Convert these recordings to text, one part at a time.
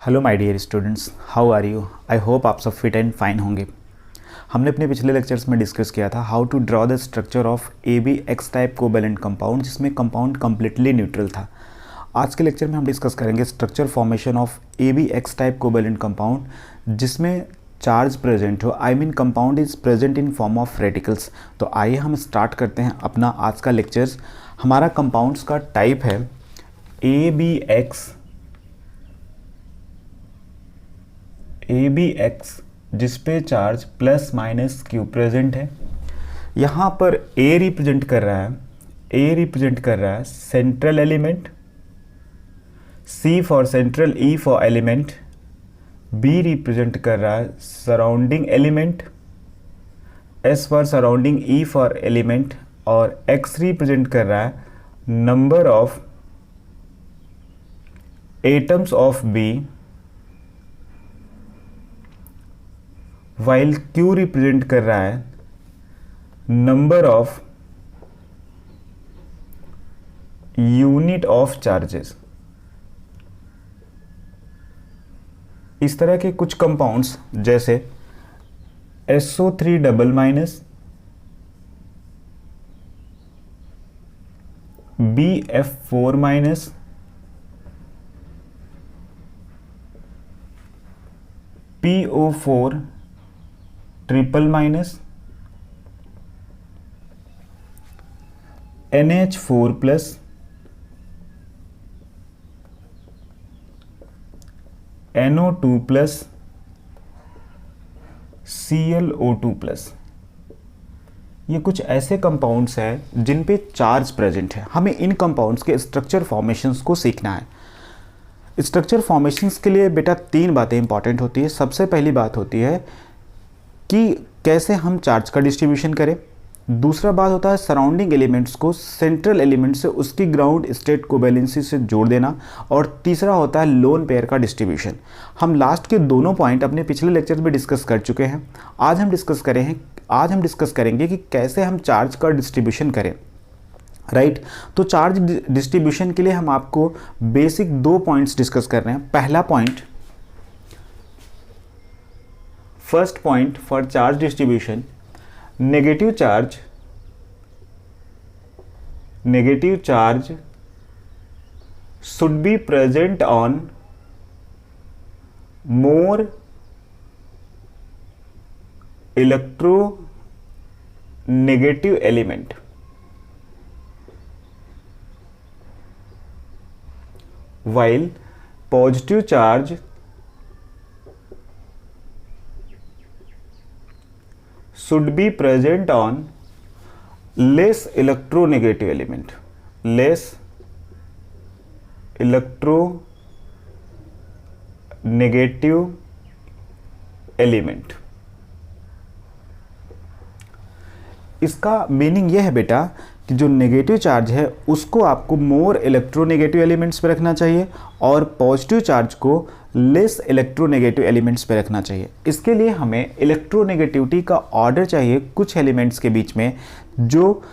Hello my dear students, how are you. I hope आप सब fit and fine होंगे। हमने अपने पिछले लेक्चर्स में डिस्कस किया था how to draw the structure of A B X type covalent compound, जिसमें कंपाउंड कम्प्लीटली न्यूट्रल था। आज के लेक्चर में हम डिस्कस करेंगे structure formation of A B X type covalent compound जिसमें चार्ज प्रेजेंट हो, I mean compound is present in form of radicals. तो आइए हम स्टार्ट करते हैं अपना आज का लेक्चर्स। हमारा कंपाउंड्स का टाइप है ए बी एक्स जिसपे charge plus minus Q present है। यहाँ पर ए रिप्रेजेंट कर रहा है central element, C for central, E for element, B represent कर रहा है surrounding element, S for surrounding, E for element, और एक्स रिप्रेजेंट कर रहा है number of atoms of B, while Q represent कर रहा है number of unit of charges. इस तरह के कुछ कंपाउंड्स जैसे SO3 double minus, BF4 minus, PO4 triple minus, NH4 plus, NO2 plus, ClO2 plus. ये कुछ ऐसे कंपाउंड्स हैं जिन पे चार्ज प्रेजेंट है। हमें इन कंपाउंड्स के स्ट्रक्चर फॉर्मेशंस को सीखना है। स्ट्रक्चर फॉर्मेशंस के लिए बेटा तीन बातें इंपॉर्टेंट होती है। सबसे पहली बात होती है कि कैसे हम चार्ज का डिस्ट्रीब्यूशन करें। दूसरा बात होता है सराउंडिंग एलिमेंट्स को सेंट्रल एलिमेंट से उसकी ग्राउंड स्टेट कोवैलेंसी से जोड़ देना। और तीसरा होता है लोन पेयर का डिस्ट्रीब्यूशन। हम लास्ट के दोनों पॉइंट अपने पिछले लेक्चर में डिस्कस कर चुके हैं। आज हम डिस्कस करेंगे कि कैसे हम चार्ज का डिस्ट्रीब्यूशन करें। राइट तो चार्ज डिस्ट्रीब्यूशन के लिए हम आपको बेसिक दो पॉइंट्स डिस्कस कर रहे हैं। पहला point, first point for charge distribution, negative charge should be present on more electronegative element, while positive charge should be present on less electronegative element, less electronegative element। इसका meaning यह है बेटा कि जो नेगेटिव चार्ज है उसको आपको मोर electronegative elements पे रखना चाहिए और पॉजिटिव चार्ज को लेस इलेक्ट्रोनेगेटिव एलिमेंट्स पे रखना चाहिए। इसके लिए हमें इलेक्ट्रोनेगेटिविटी का ऑर्डर चाहिए कुछ एलिमेंट्स के बीच में जो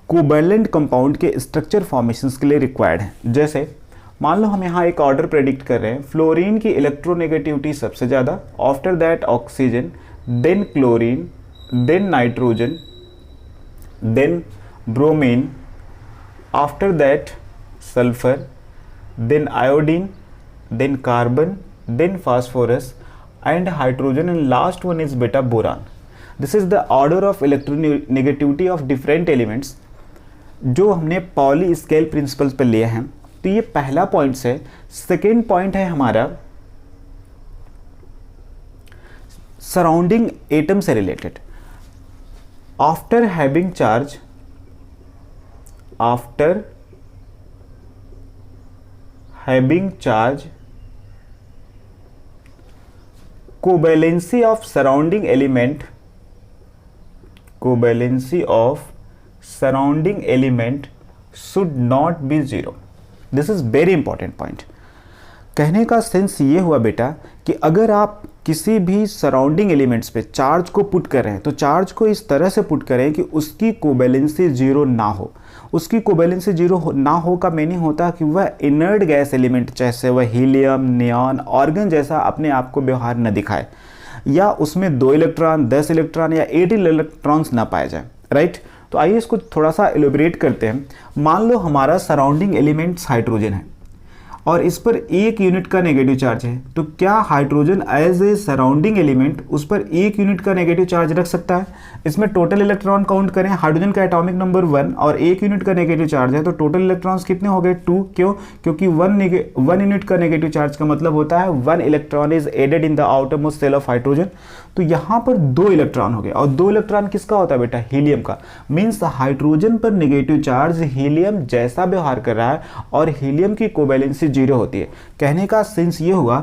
कोवैलेंट कंपाउंड के स्ट्रक्चर फॉर्मेशंस के लिए रिक्वायर्ड है। जैसे मान लो हम यहाँ एक ऑर्डर प्रेडिक्ट कर रहे हैं, फ्लोरीन की इलेक्ट्रोनेगेटिविटी सबसे ज़्यादा, after that oxygen, then chlorine, then nitrogen, then bromine, after that sulfur, then iodine, then carbon, then phosphorus and hydrogen, and last one is beta boron. This is the order of electronegativity of different elements जो हमने poly scale principles पर लिया है। तो ये पहला point है। Second point है हमारा सराउंडिंग एटम से related. After having charge, covalency of surrounding element should not be zero. This is very important point. कहने का सेंस ये हुआ बेटा कि अगर आप किसी भी सराउंडिंग एलिमेंट्स पे चार्ज को पुट कर रहे हैं तो चार्ज को इस तरह से पुट करें कि उसकी कोवैलेंसी जीरो ना हो। उसकी कोवैलेंसी जीरो ना हो का मीनिंग होता है कि वह इनर्ट गैस एलिमेंट, जैसे वह हीलियम, नियॉन, ऑर्गन जैसा अपने आप को व्यवहार न दिखाए, या उसमें 2 इलेक्ट्रॉन, 10 इलेक्ट्रॉन या 18 इलेक्ट्रॉन्स ना पाए जाए, राइट। तो आइए इसको थोड़ा सा एलोबरेट करते हैं। मान लो हमारा सराउंडिंग एलिमेंट्स हाइड्रोजन है और इस पर 1 यूनिट का नेगेटिव चार्ज है, तो क्या hydrogen as a surrounding element उस पर 1 यूनिट का नेगेटिव चार्ज रख सकता है? इसमें टोटल इलेक्ट्रॉन काउंट करें, हाइड्रोजन का एटॉमिक नंबर 1 और 1 यूनिट का नेगेटिव चार्ज है, तो टोटल इलेक्ट्रॉन्स कितने हो गए? 2। क्यों? क्योंकि 1 यूनिट का नेगेटिव चार्ज का मतलब होता है 1 electron is added in the outermost shell of hydrogen. तो यहाँ पर 2 इलेक्ट्रॉन हो गए, और 2 इलेक्ट्रॉन किसका होता है बेटा? हीलियम का। मीन्स हाइड्रोजन पर नेगेटिव चार्ज हीलियम जैसा व्यवहार कर रहा है और हीलियम की कोवैलेंसी 0 होती है। कहने का सेंस ये हुआ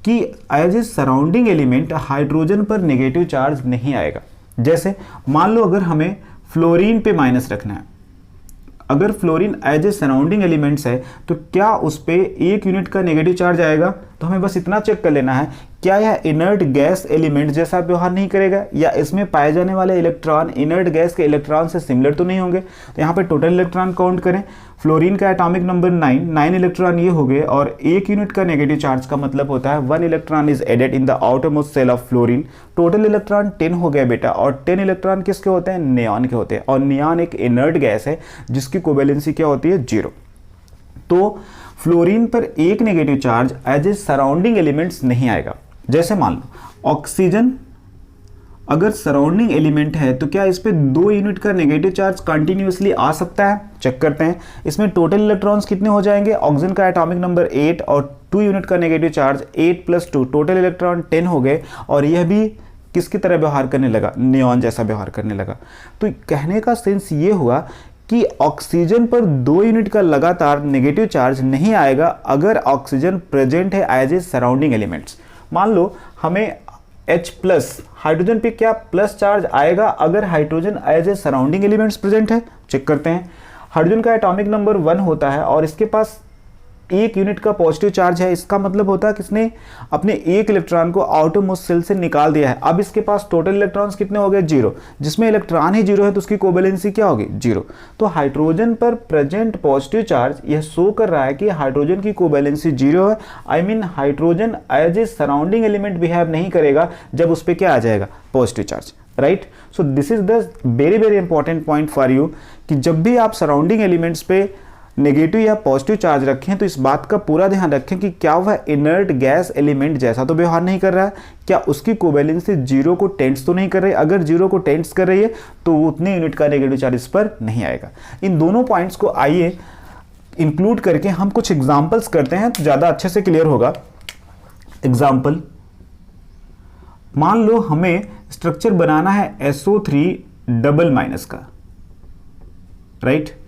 कि as a surrounding element hydrogen पर नेगेटिव चार्ज नहीं आएगा। जैसे मान लो अगर हमें फ्लोरीन पे माइनस रखना है, अगर fluorine as a surrounding elements है तो क्या उस पे 1 यूनिट का नेगेटिव चार्ज आएगा? तो हमें बस इतना चेक कर लेना है, क्या यह इनर्ट गैस एलिमेंट जैसा व्यवहार नहीं करेगा, या इसमें पाए जाने वाले इलेक्ट्रॉन इनर्ट गैस के इलेक्ट्रॉन से सिमिलर तो नहीं होंगे। तो यहाँ पे टोटल इलेक्ट्रॉन काउंट करें, फ्लोरीन का एटॉमिक नंबर 9 इलेक्ट्रॉन ये हो गए, और 1 यूनिट का नेगेटिव चार्ज का मतलब होता है 1 electron is added in the outermost shell of fluorine. Total electron 10 हो गए बेटा, और 10 इलेक्ट्रॉन किसके होते हैं? नियॉन के होते हैं, और नियॉन एक इनर्ट गैस है जिसकी कोवैलेंसी क्या होती है? 0। तो फ्लोरीन पर 1 negative charge as a surrounding elements नहीं आएगा। जैसे मान लो ऑक्सीजन अगर सराउंडिंग एलिमेंट है तो क्या इस पे 2 यूनिट का नेगेटिव चार्ज कंटिन्यूअसली आ सकता है? चेक करते हैं। इसमें टोटल इलेक्ट्रॉन्स कितने हो जाएंगे? ऑक्सीजन का एटॉमिक नंबर 8 और 2 यूनिट का नेगेटिव चार्ज 8 + 2, टोटल इलेक्ट्रॉन 10 हो गए, और यह भी किसकी तरह व्यवहार करने लगा? नियॉन जैसा व्यवहार करने लगा। तो कहने का सेंस ये हुआ कि ऑक्सीजन पर 2 यूनिट का लगातार नेगेटिव चार्ज नहीं आएगा अगर ऑक्सीजन प्रेजेंट है एज ए सराउंडिंग एलिमेंट्स। मान लो हमें H+ हाइड्रोजन पे क्या प्लस चार्ज आएगा अगर hydrogen as a surrounding elements present है? चेक करते हैं। हाइड्रोजन का एटॉमिक नंबर 1 होता है और इसके पास 1 यूनिट का पॉजिटिव चार्ज है। इसका मतलब होता है कि इसने अपने 1 इलेक्ट्रॉन को आउटर मोस्ट शेल से निकाल दिया है। अब इसके पास टोटल इलेक्ट्रॉन्स कितने हो गए? 0। जिसमें इलेक्ट्रॉन ही 0 है तो उसकी कोवैलेंसी क्या होगी? 0। तो हाइड्रोजन पर प्रेजेंट पॉजिटिव चार्ज यह शो कर रहा है कि हाइड्रोजन की कोवैलेंसी 0 है। I mean hydrogen as a surrounding element behave नहीं करेगा जब उस पर क्या आ जाएगा? Positive charge, right. So this is the very very important point for you कि जब भी आप सराउंडिंग एलिमेंट्स पे नेगेटिव या पॉजिटिव चार्ज रखें तो इस बात का पूरा ध्यान रखें कि क्या वह इनर्ट गैस एलिमेंट जैसा तो व्यवहार नहीं कर रहा है, क्या उसकी कोवैलेंसी 0 को टेंड्स तो नहीं कर रही। अगर 0 को टेंड्स कर रही है तो उतने यूनिट का नेगेटिव चार्ज इस पर नहीं आएगा। इन दोनों पॉइंट्स को आइए इंक्लूड करके हम कुछ एग्जाम्पल्स करते हैं तो ज़्यादा अच्छे से क्लियर होगा। एग्जाम्पल, मान लो हमें स्ट्रक्चर बनाना है SO3 का, राइट।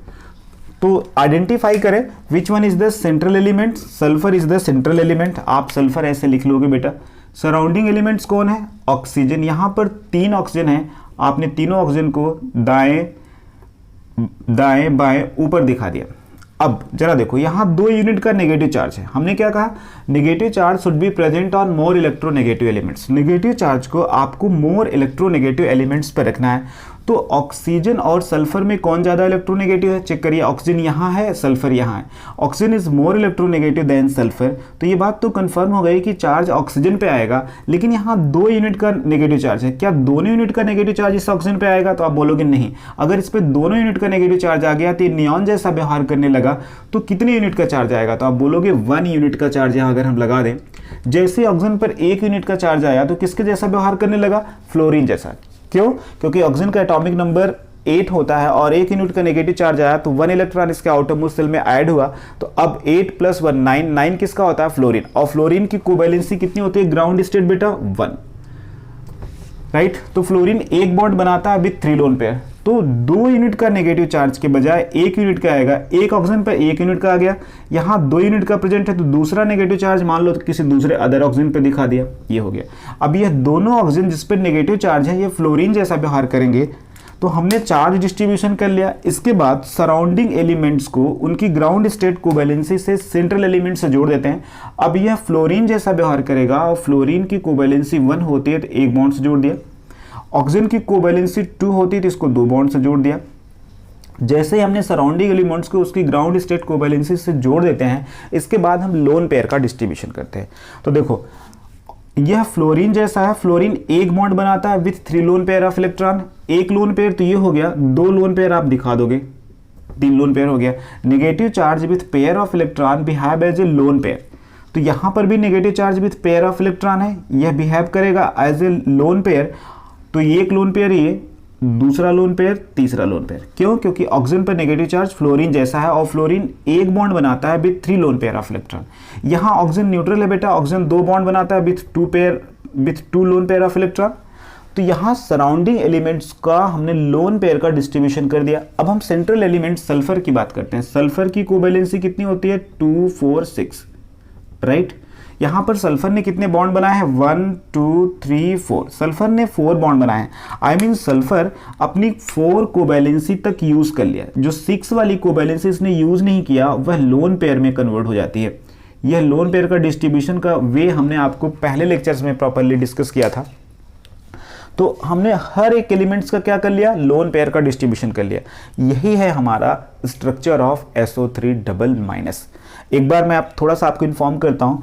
तो आइडेंटिफाई करें विच one is the central element. Sulphur is the central element, आप सल्फर ऐसे लिख लोगे बेटा। सराउंडिंग एलिमेंट्स कौन है? ऑक्सीजन। यहां पर 3 ऑक्सीजन है, आपने तीनों ऑक्सीजन को दाएं दाएं बाएं ऊपर दिखा दिया। अब जरा देखो, यहां 2 यूनिट का नेगेटिव चार्ज है। हमने क्या कहा? Negative charge should be present on more electronegative elements. Negative charge को आपको मोर इलेक्ट्रोनेगेटिव एलिमेंट्स पर रखना है। तो ऑक्सीजन और सल्फर में कौन ज्यादा इलेक्ट्रोनेगेटिव है? चेक करिए, ऑक्सीजन यहाँ है, सल्फर यहाँ है। Oxygen is more electronegative than sulphur. तो ये बात तो कंफर्म हो गई कि चार्ज ऑक्सीजन पे आएगा, लेकिन यहाँ 2 यूनिट का नेगेटिव चार्ज है। क्या दोनों यूनिट का नेगेटिव चार्ज इस ऑक्सीजन पे आएगा? तो आप बोलोगे नहीं। अगर इस पे दोनों यूनिट का नेगेटिव चार्ज आ गया तो ये नियॉन जैसा व्यवहार करने लगा, तो कितने यूनिट का चार्ज आएगा? तो आप बोलोगे 1 यूनिट का चार्ज। यहाँ अगर हम लगा दें, जैसे ऑक्सीजन पर 1 यूनिट का चार्ज आया तो किसके जैसा व्यवहार करने लगा? फ्लोरीन जैसा। क्यों? क्योंकि ऑक्सीजन का एटॉमिक नंबर 8 होता है और 1 यूनिट का नेगेटिव चार्ज आया तो 1 इलेक्ट्रॉन इसके आउटर मोस्ट शेल में ऐड हुआ। तो अब 8 + 1 9 किसका होता है? फ्लोरीन। और फ्लोरीन की कोवैलेंसी कितनी होती है? ग्राउंड स्टेट बेटा 1, राइट। तो फ्लोरीन एक बॉन्ड बनाता है विथ 3 लोन पेयर। तो 2 यूनिट का नेगेटिव चार्ज के बजाय 1 यूनिट का आएगा। एक ऑक्सीजन पर 1 यूनिट का आ गया, यहाँ 2 यूनिट का प्रेजेंट है तो दूसरा नेगेटिव चार्ज मान लो तो किसी दूसरे अदर ऑक्सीजन पे दिखा दिया, ये हो गया। अब ये दोनों ऑक्सीजन जिस पर नेगेटिव चार्ज है ये फ्लोरीन जैसा व्यवहार करेंगे, तो हमने चार्ज डिस्ट्रीब्यूशन कर लिया। इसके बाद सराउंडिंग एलिमेंट्स को उनकी ग्राउंड स्टेट कोवैलेंसी से सेंट्रल एलिमेंट से जोड़ देते हैं। अब यह फ्लोरीन जैसा व्यवहार करेगा और फ्लोरीन की कोवैलेंसी 1 होती है तो एक बॉन्ड से जोड़ दिया। ऑक्सीजन की कोवैलेंसी 2 होती है तो इसको 2 बॉन्ड से जोड़ दिया। जैसे ही हमने सराउंडिंग एलिमेंट्स को उसकी ग्राउंड स्टेट कोवैलेंसी से जोड़ देते हैं, इसके बाद हम लोन पेयर का डिस्ट्रीब्यूशन करते हैं। तो देखो यह फ्लोरीन जैसा है, फ्लोरीन एक बॉन्ड बनाता है with 3 lone pair of electron. एक लोन पेयर तो ये हो गया, 2 लोन पेयर आप दिखा दोगे, 3 लोन पेयर हो गया। Negative charge with pair of electron behave as a lone pair, तो यहां पर भी negative charge with pair of electron है, यह बिहेव करेगा एज ए लोन पेयर। तो ये एक लोन पेयर, ये दूसरा लोन पेयर, तीसरा लोन पेयर। क्यों? क्योंकि ऑक्सीजन पर नेगेटिव चार्ज फ्लोरीन जैसा है और फ्लोरीन एक बॉन्ड बनाता है with 3 lone pair of electron. यहाँ ऑक्सीजन न्यूट्रल है बेटा, ऑक्सीजन 2 बॉन्ड बनाता है with 2 lone pair of electron. तो यहाँ सराउंडिंग एलिमेंट्स का हमने लोन पेयर का डिस्ट्रीब्यूशन कर दिया। अब हम सेंट्रल एलिमेंट सल्फर की बात करते हैं। सल्फर की कोवैलेंसी कितनी होती है? 2 4 6, राइट। यहां पर सल्फर ने कितने बॉन्ड बनाए हैं? 1 2 3 4। सल्फर ने 4 बॉन्ड बनाए हैं। आई मीन सल्फर अपनी 4 कोवैलेंसी तक यूज कर लिया। जो 6 वाली कोवैलेंसी इसने यूज नहीं किया वह लोन पेयर में कन्वर्ट हो जाती है। यह लोन पेयर का डिस्ट्रीब्यूशन का वे हमने आपको पहले लेक्चर्स में प्रॉपर्ली डिस्कस किया था। तो हमने हर एक एलिमेंट्स का क्या कर लिया? लोन पेयर का डिस्ट्रीब्यूशन कर लिया। यही है हमारा स्ट्रक्चर ऑफ SO3 एक बार मैं थोड़ा सा आपको इन्फॉर्म करता हूं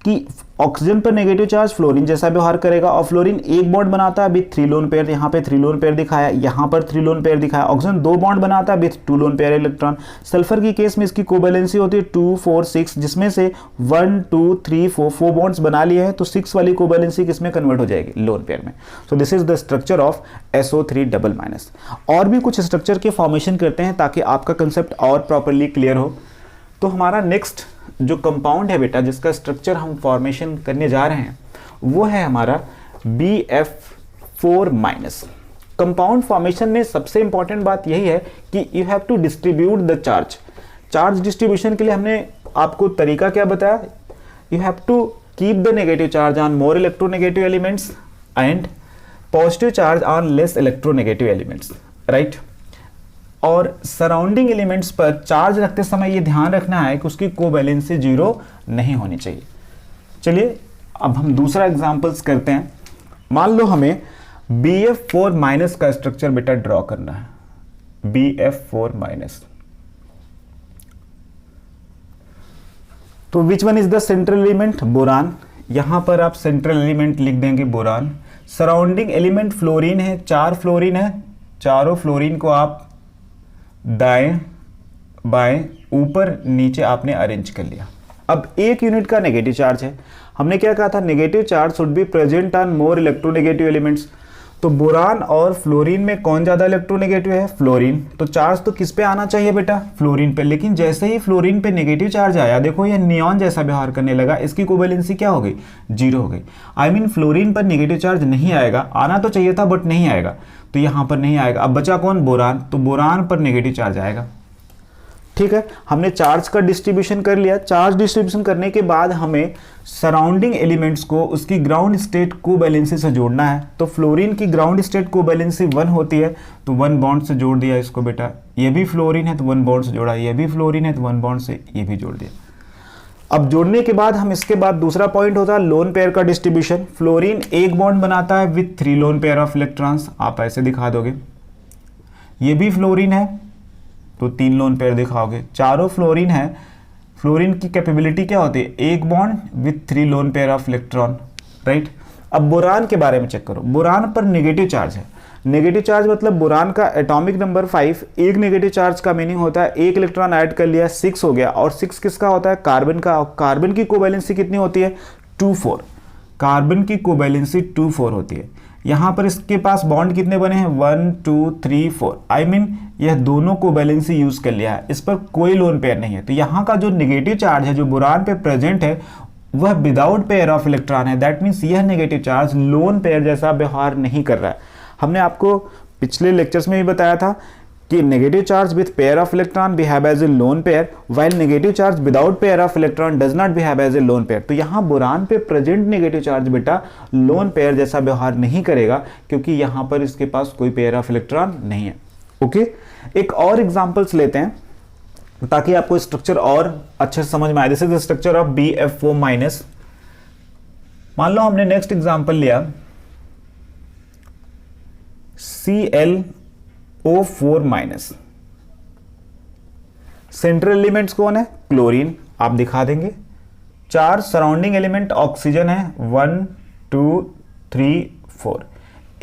कि ऑक्सीजन पर नेगेटिव चार्ज फ्लोरीन जैसा व्यवहार करेगा और फ्लोरीन एक बॉन्ड बनाता है विथ 3 लोन पेयर। यहाँ पे 3 लोन पेयर दिखाया, यहाँ पर 3 लोन पेयर दिखाया। ऑक्सीजन 2 बॉन्ड बनाता है with 2 lone pair electron. Sulphur की केस में इसकी कोवैलेंसी होती है 2 4 6, जिसमें से 1 2 3 4 बॉन्ड्स बना लिए हैं। तो 6 वाली कोवैलेंसी किसमें कन्वर्ट हो जाएगी? लोन पेयर में। सो this is the structure of SO3 और भी कुछ स्ट्रक्चर के फॉर्मेशन करते हैं ताकि आपका कंसेप्ट और प्रॉपरली क्लियर हो। तो हमारा नेक्स्ट जो कंपाउंड है बेटा, जिसका स्ट्रक्चर हम फॉर्मेशन करने जा रहे हैं, वो है हमारा BF4-। कंपाउंड फॉर्मेशन में सबसे इंपॉर्टेंट बात यही है कि you have to distribute the charge. Charge distribution के लिए हमने आपको तरीका क्या बताया? You have to keep the negative charge on more electronegative elements and positive charge on less electronegative elements, right. और सराउंडिंग एलिमेंट्स पर चार्ज रखते समय ये ध्यान रखना है कि उसकी कोवैलेंसी 0 नहीं होनी चाहिए। चलिए अब हम दूसरा एग्जांपल्स करते हैं। मान लो हमें BF4- का स्ट्रक्चर बेटा ड्रॉ करना है। BF4-। तो विच one is the central element? Boron. यहां पर आप सेंट्रल एलिमेंट लिख देंगे बोरान। सराउंडिंग एलिमेंट फ्लोरीन है, 4 फ्लोरीन है। चारों फ्लोरीन को आप दाएं बाएं ऊपर नीचे आपने अरेंज कर लिया। अब 1 यूनिट का नेगेटिव चार्ज है। हमने क्या कहा था? Negative charge should be present on more electronegative elements. तो बोरान और फ्लोरीन में कौन ज्यादा इलेक्ट्रोनेगेटिव है? फ्लोरीन। तो चार्ज तो किस पे आना चाहिए बेटा? फ्लोरीन पे। लेकिन जैसे ही फ्लोरीन पे नेगेटिव चार्ज आया, देखो यह नियॉन जैसा व्यवहार करने लगा, इसकी कोवैलेंसी क्या हो गई? 0 हो गई। आई मीन फ्लोरीन पर नेगेटिव चार्ज नहीं आएगा, आना तो चाहिए था बट नहीं आएगा, तो यहां पर नहीं आएगा। अब बचा कौन? बोरान। तो बोरान पर नेगेटिव चार्ज आएगा। ठीक है, हमने चार्ज का डिस्ट्रीब्यूशन कर लिया। चार्ज डिस्ट्रीब्यूशन करने के बाद हमें सराउंडिंग एलिमेंट्स को उसकी ग्राउंड स्टेट कोवैलेंसी से जोड़ना है। तो फ्लोरीन की ग्राउंड स्टेट कोवैलेंसी 1 होती है, तो 1 बॉन्ड से जोड़ दिया इसको बेटा। ये भी फ्लोरीन है तो 1 बॉन्ड से जोड़ा, ये भी फ्लोरीन है तो 1 बॉन्ड से ये भी जोड़ दिया। अब जोड़ने के बाद हम इसके बाद दूसरा पॉइंट होता है लोन पेयर का डिस्ट्रीब्यूशन। फ्लोरीन एक बॉन्ड बनाता है with 3 lone pair of electrons. आप ऐसे दिखा दोगे। ये भी फ्लोरीन है तो 3 लोन पेयर दिखाओगे। चारों फ्लोरीन है। फ्लोरीन की कैपेबिलिटी क्या होती है? एक bond with 3 lone pair of electron, right. अब बोरान के बारे में चेक करो। बोरान पर नेगेटिव चार्ज है। नेगेटिव चार्ज मतलब बोरान का एटॉमिक नंबर 5। एक नेगेटिव चार्ज का मीनिंग होता है एक इलेक्ट्रॉन ऐड कर लिया, 6 हो गया। और 6 किसका होता है? कार्बन का। कार्बन की कोवैलेंसी कितनी होती है? 2 4। कार्बन की कोवैलेंसी 2 4 होती है। यहां पर इसके पास बॉन्ड कितने बने हैं? 1 2 3 4। आई मीन यह दोनों कोवैलेंसी यूज कर लिया है, इस पर कोई लोन पेयर नहीं है। तो यहाँ का जो नेगेटिव चार्ज है जो बोरान पे प्रेजेंट है वह विदाउट पेयर ऑफ इलेक्ट्रॉन है। दैट मीन्स यह नेगेटिव चार्ज लोन पेयर जैसा व्यवहार नहीं कर रहा है। हमने आपको पिछले लेक्चर्स में भी बताया था कि negative charge with pair of electron behave as a lone pair while negative charge without pair of electron does not behave as a lone pair. तो यहाँ बोरान पे प्रेजेंट नेगेटिव चार्ज बेटा लोन पेयर जैसा व्यवहार नहीं करेगा, क्योंकि यहाँ पर इसके पास कोई पेयर ऑफ इलेक्ट्रॉन नहीं है। ओके, एक और एग्जांपल्स लेते हैं ताकि आपको स्ट्रक्चर और अच्छे से समझ में आए। This is the structure of BF4 minus. मान लो हमने नेक्स्ट एग्जांपल लिया ClO4 माइनस। सेंट्रल एलिमेंट्स कौन है? क्लोरीन, आप दिखा देंगे। 4 सराउंडिंग एलिमेंट ऑक्सीजन है, 1 2 3 4।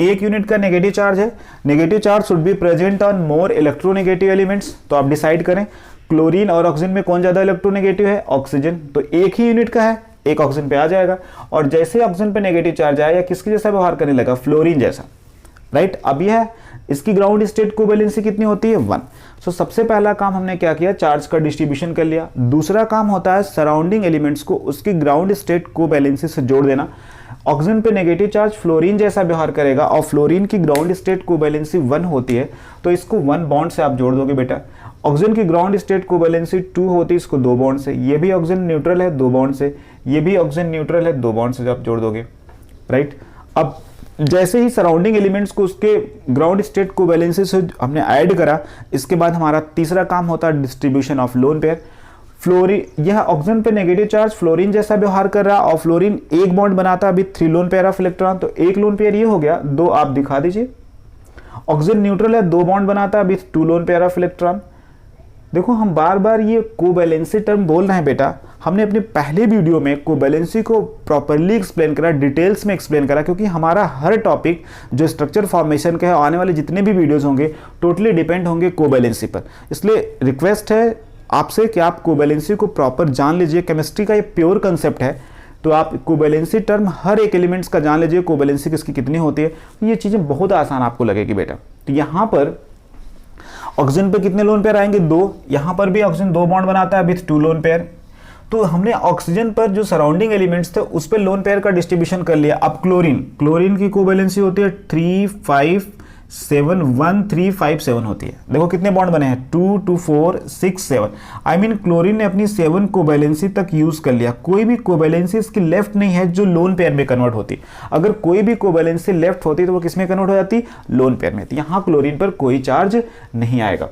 1 यूनिट का नेगेटिव चार्ज है। Negative charge should be present on more electronegative elements. तो आप डिसाइड करें क्लोरीन और ऑक्सीजन में कौन ज्यादा इलेक्ट्रोनेगेटिव है? ऑक्सीजन। तो एक ही यूनिट का है, एक ऑक्सीजन पे आ जाएगा। और जैसे ऑक्सीजन पे नेगेटिव चार्ज आया, किसके जैसा व्यवहार करने लगा? फ्लोरीन जैसा, राइट। अब यह इसकी ग्राउंड स्टेट कोवैलेंसी कितनी होती है? 1। सो सबसे पहला काम हमने क्या किया? चार्ज का डिस्ट्रीब्यूशन कर लिया। दूसरा काम होता है सराउंडिंग एलिमेंट्स को उसकी ग्राउंड स्टेट कोवैलेंसी से जोड़ देना। ऑक्सीजन पे नेगेटिव चार्ज फ्लोरीन जैसा व्यवहार करेगा और फ्लोरीन की ग्राउंड स्टेट कोवैलेंसी 1 होती है, तो इसको 1 बॉन्ड से आप जोड़ दोगे बेटा। ऑक्सीजन की ग्राउंड स्टेट कोवैलेंसी 2 होती है, इसको 2 बॉन्ड से। ये भी ऑक्सीजन न्यूट्रल है, 2 बॉन्ड से। ये भी ऑक्सीजन न्यूट्रल है, 2 बॉन्ड से आप जोड़ दोगे, राइट। अब जैसे ही सराउंडिंग एलिमेंट्स को उसके ग्राउंड स्टेट कोवैलेंसी से हमने ऐड करा, इसके बाद हमारा तीसरा काम होता है distribution of lone pair. Fluorine, यह ऑक्सीजन पे नेगेटिव चार्ज फ्लोरीन जैसा व्यवहार कर रहा और फ्लोरीन 1 बॉन्ड बनाता है with 3 lone pair of electron. तो 1 लोन पेयर ये हो गया, 2 आप दिखा दीजिए। ऑक्सीजन न्यूट्रल है, 2 बॉन्ड बनाता है with 2 lone pair of electron. देखो हम बार बार ये कोवैलेंसी टर्म बोल रहे हैं बेटा। हमने अपने पहले वीडियो में कोवैलेंसी को प्रॉपर्ली एक्सप्लेन करा, डिटेल्स में एक्सप्लेन करा, क्योंकि हमारा हर टॉपिक जो स्ट्रक्चर फॉर्मेशन का है, आने वाले जितने भी वीडियोस होंगे टोटली डिपेंड होंगे कोवैलेंसी पर। इसलिए रिक्वेस्ट है आपसे कि आप कोवैलेंसी को प्रॉपर जान लीजिए। केमिस्ट्री का ये प्योर कंसेप्ट है, तो आप कोवैलेंसी टर्म हर एक एलिमेंट्स का जान लीजिए, कोवैलेंसी किसकी कितनी होती है। ये चीज़ें बहुत आसान आपको लगेगी बेटा। तो यहाँ पर ऑक्सीजन पे कितने लोन पेयर आएंगे? 2। यहाँ पर भी ऑक्सीजन 2 बॉन्ड बनाता है विथ 2 लोन पेयर। तो हमने ऑक्सीजन पर जो सराउंडिंग एलिमेंट्स थे उस पर लोन पेयर का डिस्ट्रीब्यूशन कर लिया। अब क्लोरीन की कोवैलेंसी होती है 3 5 7 1 3 5 7 होती है। देखो कितने बॉन्ड बने हैं? 2 2 4 6 7। आई मीन क्लोरीन ने अपनी 7 कोवैलेंसी तक यूज कर लिया। कोई भी कोवैलेंसी इसकी लेफ्ट नहीं है जो लोन पेयर में कन्वर्ट होती। अगर कोई भी कोवैलेंसी लेफ्ट होती तो वो किस में कन्वर्ट हो जाती? लोन पेयर में। तो यहाँ क्लोरीन पर कोई चार्ज नहीं आएगा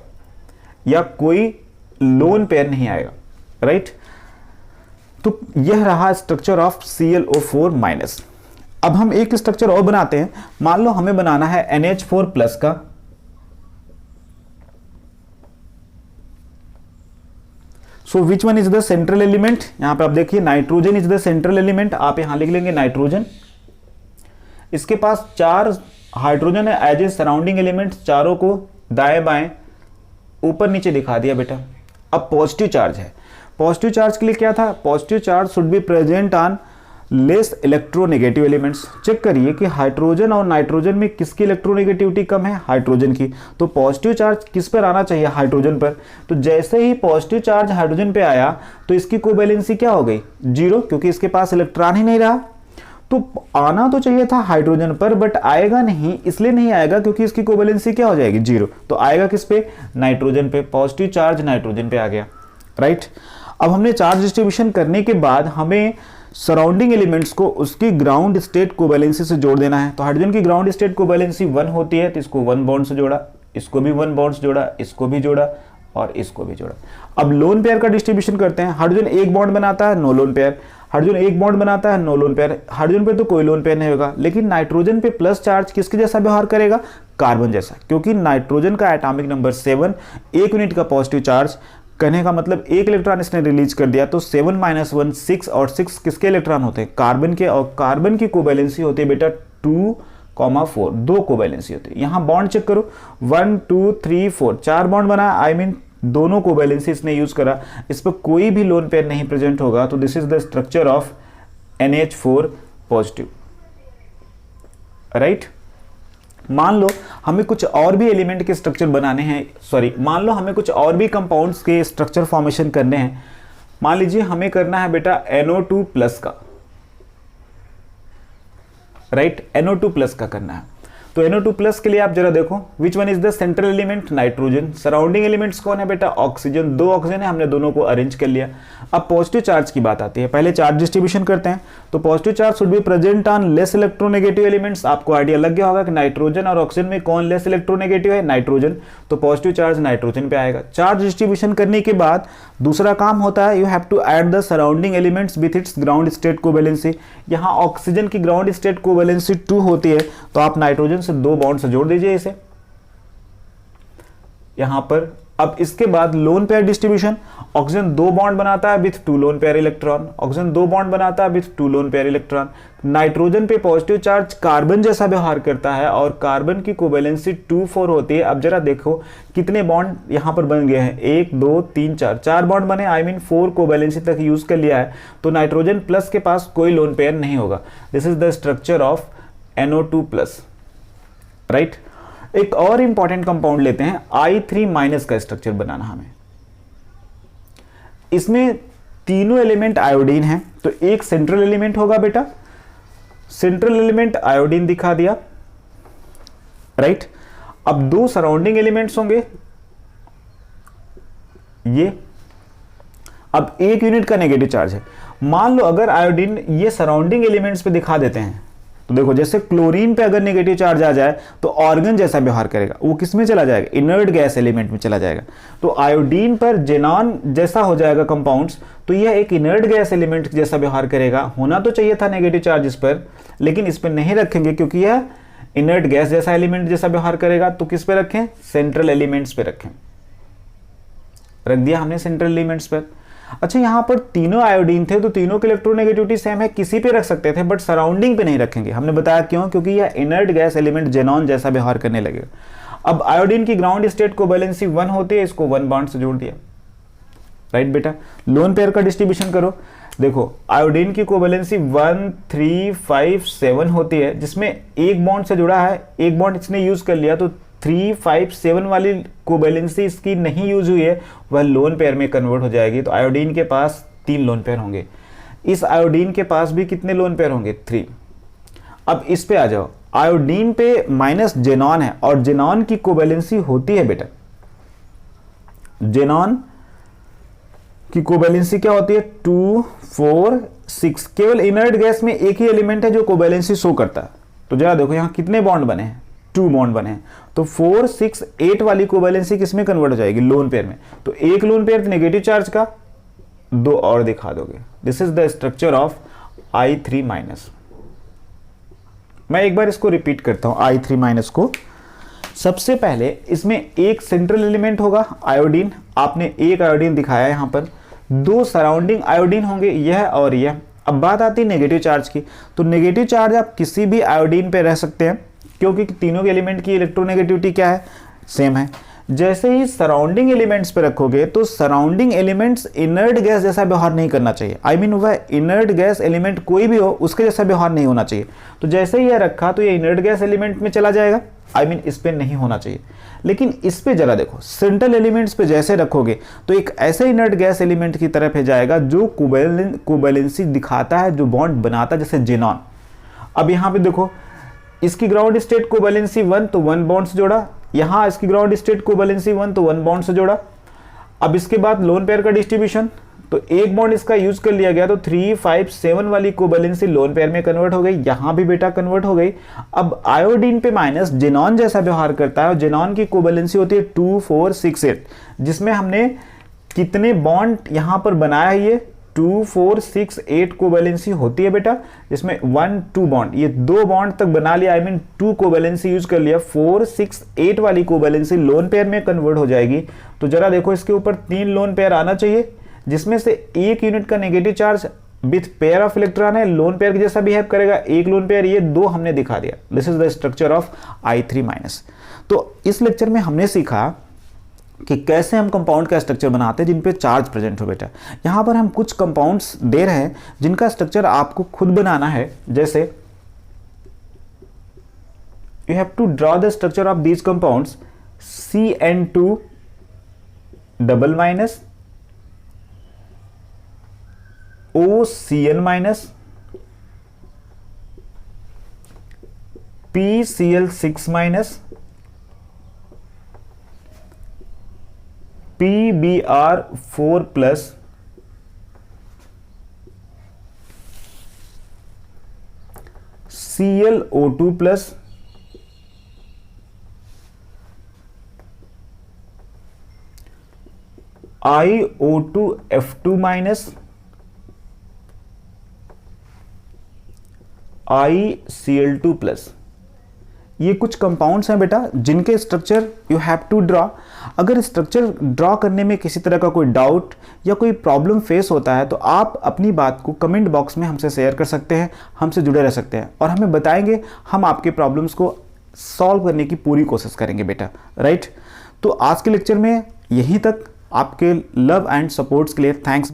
या कोई लोन पेयर नहीं आएगा, राइट। तो यह रहा स्ट्रक्चर ऑफ ClO4 माइनस। अब हम एक स्ट्रक्चर और बनाते हैं। मान लो हमें बनाना है NH4 प्लस का। So which one is the central element? यहां पे आप देखिए nitrogen is the central element. आप यहां लिख लेंगे नाइट्रोजन। इसके पास 4 हाइड्रोजन है एज ए सराउंडिंग एलिमेंट। चारों को दाएं बाएं ऊपर नीचे दिखा दिया बेटा। अब पॉजिटिव चार्ज है। पॉजिटिव चार्ज के लिए क्या था? Positive charge should be present on less electronegative elements. Check करिए कि हाइड्रोजन और नाइट्रोजन में किसकी इलेक्ट्रोनेगेटिविटी कम है? हाइड्रोजन की। तो पॉजिटिव चार्ज किस पर आना चाहिए? हाइड्रोजन पर। तो जैसे ही पॉजिटिव चार्ज हाइड्रोजन पे आया तो इसकी कोवैलेंसी क्या हो गई? 0, क्योंकि इसके पास इलेक्ट्रॉन ही नहीं रहा। तो आना तो चाहिए था हाइड्रोजन पर, बट आएगा नहीं। इसलिए नहीं आएगा क्योंकि इसकी कोवैलेंसी क्या हो जाएगी? 0। तो आएगा किस पे? नाइट्रोजन पे। पॉजिटिव चार्ज नाइट्रोजन पे आ गया, राइट। अब हमने चार्ज डिस्ट्रीब्यूशन करने के बाद हमें सराउंडिंग एलिमेंट्स को उसकी ग्राउंड स्टेट कोवैलेंसी से जोड़ देना है। तो हाइड्रोजन की ग्राउंड स्टेट कोवैलेंसी 1 होती है, तो इसको 1 बॉन्ड से जोड़ा, इसको भी 1 बॉन्ड से जोड़ा, इसको भी जोड़ा और इसको भी जोड़ा। अब लोन पेयर का डिस्ट्रीब्यूशन करते हैं। हाइड्रोजन 1 बॉन्ड बनाता है, no lone pair. Hydrogen 1 bond बनाता है, नो लोन पेयर। हाइड्रोजन पे तो कोई लोन पेयर नहीं होगा, लेकिन नाइट्रोजन पे प्लस चार्ज किसके जैसा व्यवहार करेगा? कार्बन जैसा, क्योंकि नाइट्रोजन का एटॉमिक नंबर 7, 1 यूनिट का पॉजिटिव चार्ज। कहने का मतलब 1 इलेक्ट्रॉन इसने रिलीज कर दिया, तो 7 - 1 6, और 6 किसके इलेक्ट्रॉन होते हैं? कार्बन के। और कार्बन की कोवैलेंसी होती है बेटा 2,4, 2 कोवैलेंसी होती है। यहां बॉन्ड चेक करो, 1 2 3 4, 4 बॉन्ड बना। आई मीन दोनों कोवैलेंसी इसने यूज करा, इस पर कोई भी लोन पेयर नहीं प्रेजेंट होगा। तो this is the structure of NH4 positive, right. मान लो हमें कुछ और भी एलिमेंट के स्ट्रक्चर बनाने हैं, मान लो हमें कुछ और भी कंपाउंड्स के स्ट्रक्चर फॉर्मेशन करने हैं। मान लीजिए हमें करना है बेटा NO2 प्लस का, राइट। NO2 प्लस का करना है। तो NO2+ के लिए आप जरा देखो, विच one is the central element? Nitrogen. Surrounding elements कौन है बेटा? ऑक्सीजन। 2 ऑक्सीजन है, हमने दोनों को अरेंज कर लिया। अब पॉजिटिव चार्ज की बात आती है, पहले चार्ज डिस्ट्रीब्यूशन करते हैं। तो positive charge should be present on less electronegative elements. आपको आइडिया लग गया होगा कि नाइट्रोजन और ऑक्सीजन में कौन लेस इलेक्ट्रोनेगेटिव है? नाइट्रोजन। तो पॉजिटिव चार्ज नाइट्रोजन पे आएगा। चार्ज डिस्ट्रीब्यूशन करने के बाद दूसरा काम होता है, you have to add the surrounding elements with its ground state covalency. यहाँ ऑक्सीजन की ग्राउंड स्टेट कोवैलेंसी 2 होती है, तो आप नाइट्रोजन से 2 बॉन्ड से जोड़ दीजिए इसे यहां पर। अब इसके बाद lone pair distribution, oxygen 2 bond बनाता है with 2 lone pair electron, oxygen 2 bond बनाता है with 2 lone pair electron. Nitrogen पे पॉजिटिव चार्ज कार्बन जैसा व्यवहार करता है और कार्बन की कोवैलेंसी 2,4 होती है। अब जरा देखो कितने बॉन्ड यहां पर बन गए हैं, 1 2 3 4 बॉन्ड बने, आई मीन 4 कोवैलेंसी तक यूज कर लिया है। तो नाइट्रोजन प्लस के पास कोई लोन पेयर नहीं होगा। This is the structure of NO2+, right. एक और इंपॉर्टेंट कंपाउंड लेते हैं, I3- का स्ट्रक्चर बनाना हमें। इसमें तीनों एलिमेंट आयोडीन हैं, तो एक सेंट्रल एलिमेंट होगा बेटा, सेंट्रल एलिमेंट आयोडीन दिखा दिया, राइट। अब 2 सराउंडिंग एलिमेंट्स होंगे ये। अब 1 यूनिट का नेगेटिव चार्ज है। मान लो अगर आयोडीन ये सराउंडिंग एलिमेंट्स पे दिखा देते हैं, तो देखो जैसे क्लोरीन पे अगर नेगेटिव चार्ज आ जाए तो ऑर्गन जैसा व्यवहार करेगा, वो किस में चला जाएगा? इनर्ट गैस एलिमेंट में चला जाएगा। तो आयोडीन पर जेनॉन जैसा हो जाएगा कंपाउंड्स, तो यह एक इनर्ट गैस एलिमेंट जैसा व्यवहार करेगा। होना तो चाहिए था नेगेटिव चार्ज इस पर, लेकिन इस पर नहीं रखेंगे क्योंकि यह इनर्ट गैस जैसा एलिमेंट जैसा व्यवहार करेगा। तो किस पे रखें? सेंट्रल एलिमेंट्स पे रखें, रख दिया हमने सेंट्रल एलिमेंट्स पर। अच्छा, यहां पर तीनों आयोडीन थे तो तीनों की इलेक्ट्रोनेगेटिविटी सेम है, किसी पे रख सकते थे, बट सराउंडिंग पे नहीं रखेंगे। हमने बताया क्यों? क्योंकि यह इनर्ट गैस एलिमेंट जेनॉन जैसा व्यवहार करने लगेगा। अब आयोडीन की ग्राउंड स्टेट कोवैलेंसी 1 होती है, इसको 1 बॉन्ड से जोड़ दिया, राइट बेटा। लोन पेयर का डिस्ट्रीब्यूशन करो, देखो आयोडीन की कोवैलेंसी 1 3 5 7 होती है, जिसमें 1 बॉन्ड से जुड़ा है, 1 बॉन्ड इसने यूज कर लिया, तो 3 5 7 वाली कोवैलेंसी इसकी नहीं यूज हुई है, वह लोन पेयर में कन्वर्ट हो जाएगी। तो आयोडीन के पास 3 लोन पेयर होंगे, इस आयोडीन के पास भी कितने लोन पेयर होंगे? 3। अब इस पे आ जाओ, आयोडीन पे माइनस जेनॉन है और जेनॉन की कोवैलेंसी होती है बेटा, जेनॉन की कोवैलेंसी क्या होती है? 2 4 6। केवल इनर्ट गैस में एक ही एलिमेंट है जो कोवैलेंसी शो करता है। तो जरा देखो यहां कितने बॉन्ड बने हैं? 2 बॉन्ड बने हैं। तो 4 6 8 वाली कोवैलेंसी किस में कन्वर्ट हो जाएगी? लोन पेयर में। तो एक लोन पेयर नेगेटिव चार्ज का, 2 और दिखा दोगे। This is the structure of I3-। मैं एक बार इसको रिपीट करता हूं I3- को। सबसे पहले इसमें एक सेंट्रल एलिमेंट होगा आयोडीन, आपने एक आयोडीन दिखाया यहां पर, 2 सराउंडिंग आयोडीन होंगे, यह और यह। अब बात आती है नेगेटिव चार्ज की, तो नेगेटिव चार्ज आप किसी भी आयोडीन पे रह सकते हैं क्योंकि तीनों के एलिमेंट की इलेक्ट्रोनेगेटिविटी क्या है? सेम है। जैसे ही सराउंडिंग एलिमेंट्स पे रखोगे तो सराउंडिंग एलिमेंट्स इनर्ट गैस जैसा व्यवहार नहीं करना चाहिए, आई मीन वह इनर्ट गैस एलिमेंट कोई भी हो उसके जैसा व्यवहार नहीं होना चाहिए। तो जैसे ही यह रखा तो ये इनर्ट गैस एलिमेंट में चला जाएगा, आई मीन इस पे नहीं होना चाहिए। लेकिन इस पे जरा देखो, सेंट्रल एलिमेंट्स पे जैसे रखोगे तो एक ऐसे इनर्ट गैस एलिमेंट की तरफ जाएगा जो कोवैलेंसी दिखाता है, जो बॉन्ड बनाता है, जैसे जेनॉन। अब यहां पे देखो इसकी ग्राउंड स्टेट कोवैलेंसी 1, तो 1 बॉन्ड से जोड़ा, यहां इसकी ग्राउंड स्टेट कोवैलेंसी 1, तो 1 बॉन्ड से जोड़ा। अब इसके बाद लोन पेयर का डिस्ट्रीब्यूशन, तो 1 बॉन्ड इसका यूज कर लिया गया, तो 3 5 7 वाली कोवैलेंसी लोन पेयर में कन्वर्ट हो गई, यहां भी बेटा कन्वर्ट हो गई। अब आयोडीन पे माइनस जेनॉन जैसा व्यवहार करता है और जेनॉन की कोवैलेंसी होती है 2 4 6 8, जिसमें हमने कितने बॉन्ड यहां पर बनाया है? ये 2 4 6 8 कोवैलेंसी होती है बेटा, जिसमें 1 2 बॉन्ड, ये 2 बॉन्ड तक बना लिया, आई मीन 2 कोवैलेंसी यूज कर लिया। 4 6 8 वाली कोवैलेंसी लोन पेयर में कन्वर्ट हो जाएगी। तो जरा देखो इसके ऊपर 3 लोन पेयर आना चाहिए, जिसमें से 1 यूनिट का negative charge with pair of electron है, लोन पेयर के जैसा बिहेव करेगा, 1 लोन पेयर, ये 2 हमने दिखा दिया। This is the structure of I3-। तो इस लेक्चर में हमने सीखा कि कैसे हम कंपाउंड का स्ट्रक्चर बनाते हैं जिन पे चार्ज प्रेजेंट हो बेटा। यहां पर हम कुछ कंपाउंड्स दे रहे हैं जिनका स्ट्रक्चर आपको खुद बनाना है। जैसे you have to draw the structure of these compounds, CN2 double minus, OCN minus, PCl6 minus PBr4 plus ClO2 plus IO2F2 minus ICl2 plus. ये कुछ कंपाउंड्स हैं बेटा जिनके structure you have to draw. अगर स्ट्रक्चर ड्रॉ करने में किसी तरह का कोई डाउट या कोई प्रॉब्लम फेस होता है तो आप अपनी बात को कमेंट बॉक्स में हमसे शेयर कर सकते हैं, हमसे जुड़े रह सकते हैं और हमें बताएंगे, हम आपके प्रॉब्लम्स को सॉल्व करने की पूरी कोशिश करेंगे बेटा, राइट। तो आज के लेक्चर में यहीं तक। आपके लव एंड सपोर्ट्स के लिए थैंक्स।